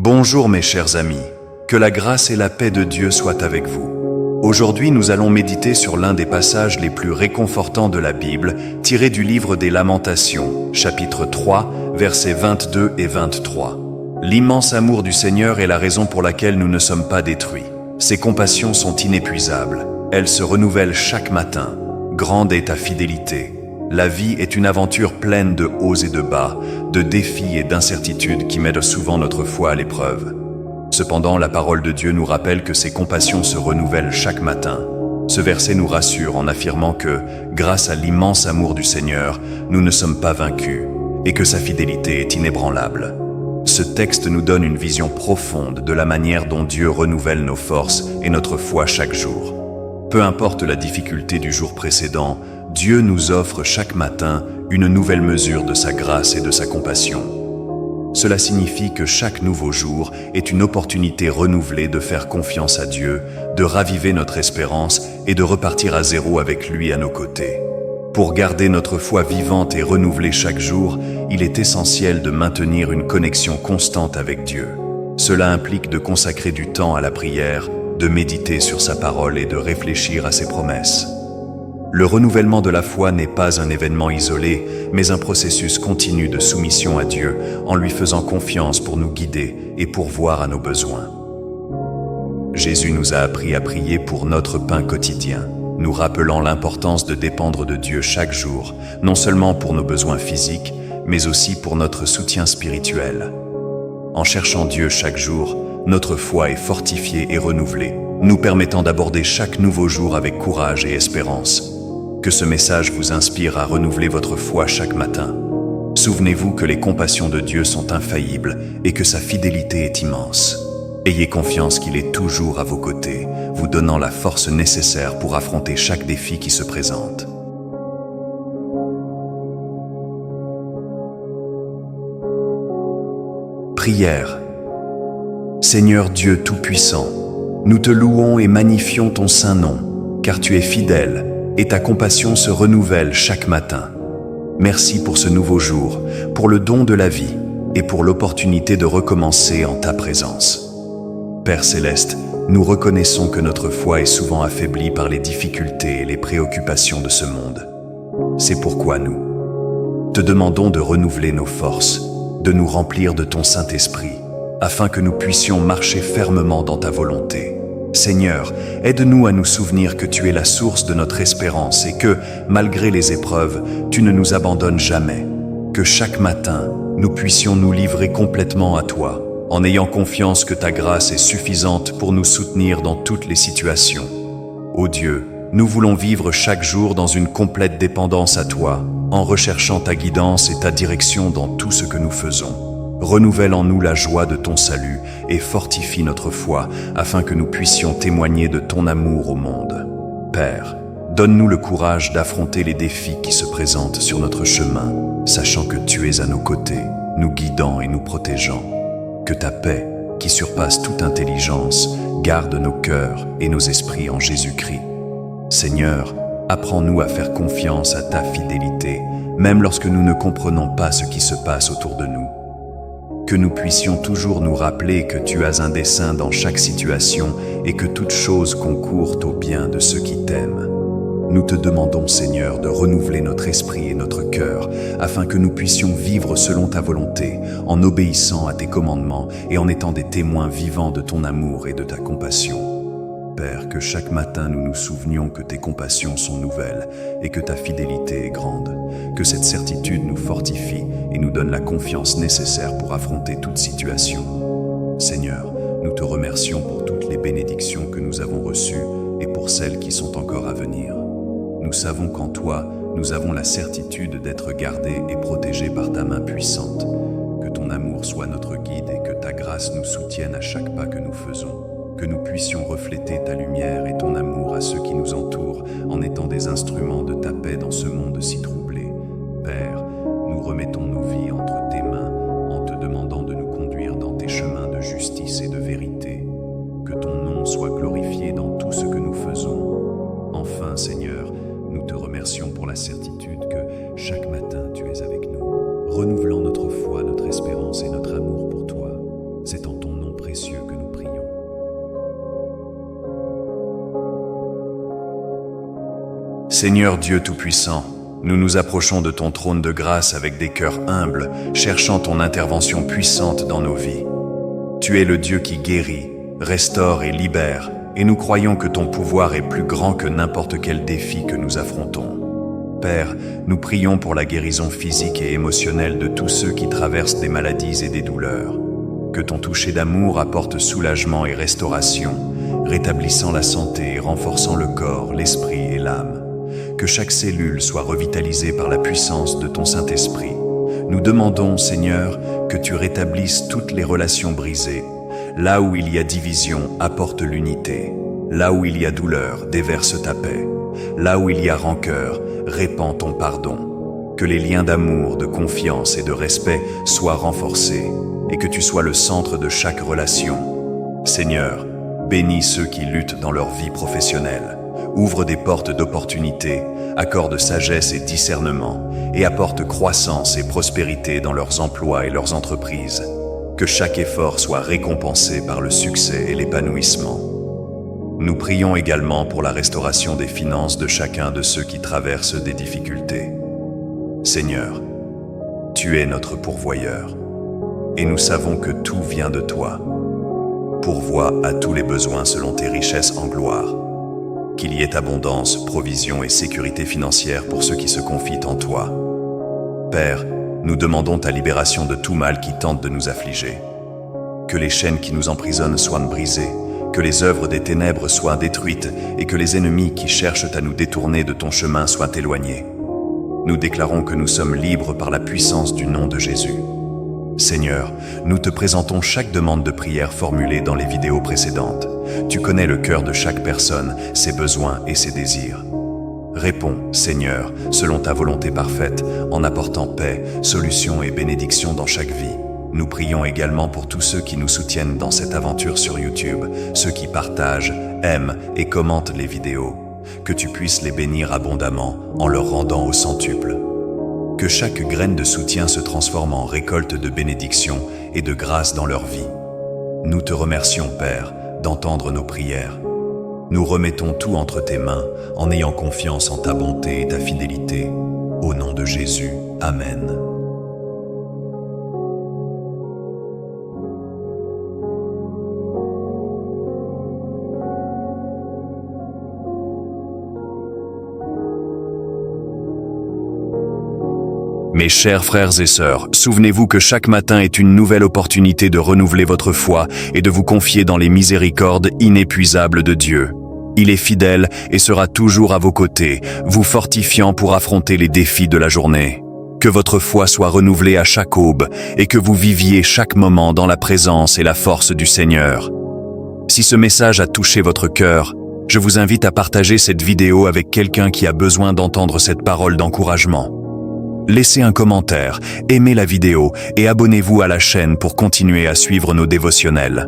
Bonjour mes chers amis, que la grâce et la paix de Dieu soient avec vous. Aujourd'hui nous allons méditer sur l'un des passages les plus réconfortants de la Bible, tiré du livre des Lamentations, chapitre 3, versets 22 et 23. L'immense amour du Seigneur est la raison pour laquelle nous ne sommes pas détruits. Ses compassions sont inépuisables, elles se renouvellent chaque matin. Grande est ta fidélité. La vie est une aventure pleine de hauts et de bas, de défis et d'incertitudes qui mettent souvent notre foi à l'épreuve. Cependant, la parole de Dieu nous rappelle que ses compassions se renouvellent chaque matin. Ce verset nous rassure en affirmant que, grâce à l'immense amour du Seigneur, nous ne sommes pas vaincus et que sa fidélité est inébranlable. Ce texte nous donne une vision profonde de la manière dont Dieu renouvelle nos forces et notre foi chaque jour. Peu importe la difficulté du jour précédent, Dieu nous offre chaque matin une nouvelle mesure de sa grâce et de sa compassion. Cela signifie que chaque nouveau jour est une opportunité renouvelée de faire confiance à Dieu, de raviver notre espérance et de repartir à zéro avec lui à nos côtés. Pour garder notre foi vivante et renouvelée chaque jour, il est essentiel de maintenir une connexion constante avec Dieu. Cela implique de consacrer du temps à la prière, de méditer sur sa parole et de réfléchir à ses promesses. Le renouvellement de la foi n'est pas un événement isolé, mais un processus continu de soumission à Dieu, en lui faisant confiance pour nous guider et pourvoir à nos besoins. Jésus nous a appris à prier pour notre pain quotidien, nous rappelant l'importance de dépendre de Dieu chaque jour, non seulement pour nos besoins physiques, mais aussi pour notre soutien spirituel. En cherchant Dieu chaque jour, notre foi est fortifiée et renouvelée, nous permettant d'aborder chaque nouveau jour avec courage et espérance. Que ce message vous inspire à renouveler votre foi chaque matin. Souvenez-vous que les compassions de Dieu sont infaillibles et que sa fidélité est immense. Ayez confiance qu'il est toujours à vos côtés, vous donnant la force nécessaire pour affronter chaque défi qui se présente. Prière. Seigneur Dieu Tout-Puissant, nous te louons et magnifions ton saint nom, car tu es fidèle, et ta compassion se renouvelle chaque matin. Merci pour ce nouveau jour, pour le don de la vie et pour l'opportunité de recommencer en ta présence. Père Céleste, nous reconnaissons que notre foi est souvent affaiblie par les difficultés et les préoccupations de ce monde. C'est pourquoi nous te demandons de renouveler nos forces, de nous remplir de ton Saint-Esprit, afin que nous puissions marcher fermement dans ta volonté. Seigneur, aide-nous à nous souvenir que tu es la source de notre espérance et que, malgré les épreuves, tu ne nous abandonnes jamais. Que chaque matin, nous puissions nous livrer complètement à toi, en ayant confiance que ta grâce est suffisante pour nous soutenir dans toutes les situations. Ô Dieu, nous voulons vivre chaque jour dans une complète dépendance à toi, en recherchant ta guidance et ta direction dans tout ce que nous faisons. Renouvelle en nous la joie de ton salut et fortifie notre foi afin que nous puissions témoigner de ton amour au monde. Père, donne-nous le courage d'affronter les défis qui se présentent sur notre chemin, sachant que tu es à nos côtés, nous guidant et nous protégeant. Que ta paix, qui surpasse toute intelligence, garde nos cœurs et nos esprits en Jésus-Christ. Seigneur, apprends-nous à faire confiance à ta fidélité, même lorsque nous ne comprenons pas ce qui se passe autour de nous. Que nous puissions toujours nous rappeler que tu as un dessein dans chaque situation et que toute chose concourt au bien de ceux qui t'aiment. Nous te demandons, Seigneur, de renouveler notre esprit et notre cœur, afin que nous puissions vivre selon ta volonté, en obéissant à tes commandements et en étant des témoins vivants de ton amour et de ta compassion. Père, que chaque matin nous nous souvenions que tes compassions sont nouvelles et que ta fidélité est grande. Que cette certitude nous fortifie et nous donne la confiance nécessaire pour affronter toute situation. Seigneur, nous te remercions pour toutes les bénédictions que nous avons reçues et pour celles qui sont encore à venir. Nous savons qu'en toi, nous avons la certitude d'être gardés et protégés par ta main puissante. Que ton amour soit notre guide et que ta grâce nous soutienne à chaque pas que nous faisons. Que nous puissions refléter ta lumière et ton amour à ceux qui nous entourent en étant des instruments de ta paix dans ce monde si troublé. Père, nous remettons nos vies entre tes mains en te demandant de nous conduire dans tes chemins de justice et de vérité. Que ton nom soit glorifié dans tout ce que nous faisons. Enfin, Seigneur, nous te remercions pour la certitude que chaque matin tu es avec nous, renouvelant notre foi, notre espérance et notre amour pour toi. C'est en ton nom Seigneur Dieu Tout-Puissant, nous nous approchons de ton trône de grâce avec des cœurs humbles, cherchant ton intervention puissante dans nos vies. Tu es le Dieu qui guérit, restaure et libère, et nous croyons que ton pouvoir est plus grand que n'importe quel défi que nous affrontons. Père, nous prions pour la guérison physique et émotionnelle de tous ceux qui traversent des maladies et des douleurs. Que ton toucher d'amour apporte soulagement et restauration, rétablissant la santé et renforçant le corps, l'esprit et l'âme. Que chaque cellule soit revitalisée par la puissance de ton Saint-Esprit. Nous demandons, Seigneur, que tu rétablisses toutes les relations brisées. Là où il y a division, apporte l'unité. Là où il y a douleur, déverse ta paix. Là où il y a rancœur, répands ton pardon. Que les liens d'amour, de confiance et de respect soient renforcés et que tu sois le centre de chaque relation. Seigneur, bénis ceux qui luttent dans leur vie professionnelle. Ouvre des portes d'opportunités, accorde sagesse et discernement et apporte croissance et prospérité dans leurs emplois et leurs entreprises. Que chaque effort soit récompensé par le succès et l'épanouissement. Nous prions également pour la restauration des finances de chacun de ceux qui traversent des difficultés. Seigneur, tu es notre pourvoyeur, et nous savons que tout vient de toi. Pourvois à tous les besoins selon tes richesses en gloire. Qu'il y ait abondance, provision et sécurité financière pour ceux qui se confient en toi. Père, nous demandons ta libération de tout mal qui tente de nous affliger. Que les chaînes qui nous emprisonnent soient brisées, que les œuvres des ténèbres soient détruites et que les ennemis qui cherchent à nous détourner de ton chemin soient éloignés. Nous déclarons que nous sommes libres par la puissance du nom de Jésus. Seigneur, nous te présentons chaque demande de prière formulée dans les vidéos précédentes. Tu connais le cœur de chaque personne, ses besoins et ses désirs. Réponds, Seigneur, selon ta volonté parfaite, en apportant paix, solution et bénédiction dans chaque vie. Nous prions également pour tous ceux qui nous soutiennent dans cette aventure sur YouTube, ceux qui partagent, aiment et commentent les vidéos. Que tu puisses les bénir abondamment en leur rendant au centuple. Que chaque graine de soutien se transforme en récolte de bénédiction et de grâce dans leur vie. Nous te remercions, Père, d'entendre nos prières. Nous remettons tout entre tes mains en ayant confiance en ta bonté et ta fidélité. Au nom de Jésus, Amen. Mes chers frères et sœurs, souvenez-vous que chaque matin est une nouvelle opportunité de renouveler votre foi et de vous confier dans les miséricordes inépuisables de Dieu. Il est fidèle et sera toujours à vos côtés, vous fortifiant pour affronter les défis de la journée. Que votre foi soit renouvelée à chaque aube et que vous viviez chaque moment dans la présence et la force du Seigneur. Si ce message a touché votre cœur, je vous invite à partager cette vidéo avec quelqu'un qui a besoin d'entendre cette parole d'encouragement. Laissez un commentaire, aimez la vidéo et abonnez-vous à la chaîne pour continuer à suivre nos dévotionnels.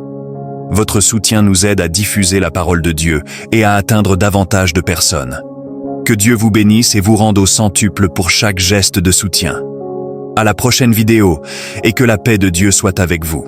Votre soutien nous aide à diffuser la parole de Dieu et à atteindre davantage de personnes. Que Dieu vous bénisse et vous rende au centuple pour chaque geste de soutien. À la prochaine vidéo et que la paix de Dieu soit avec vous.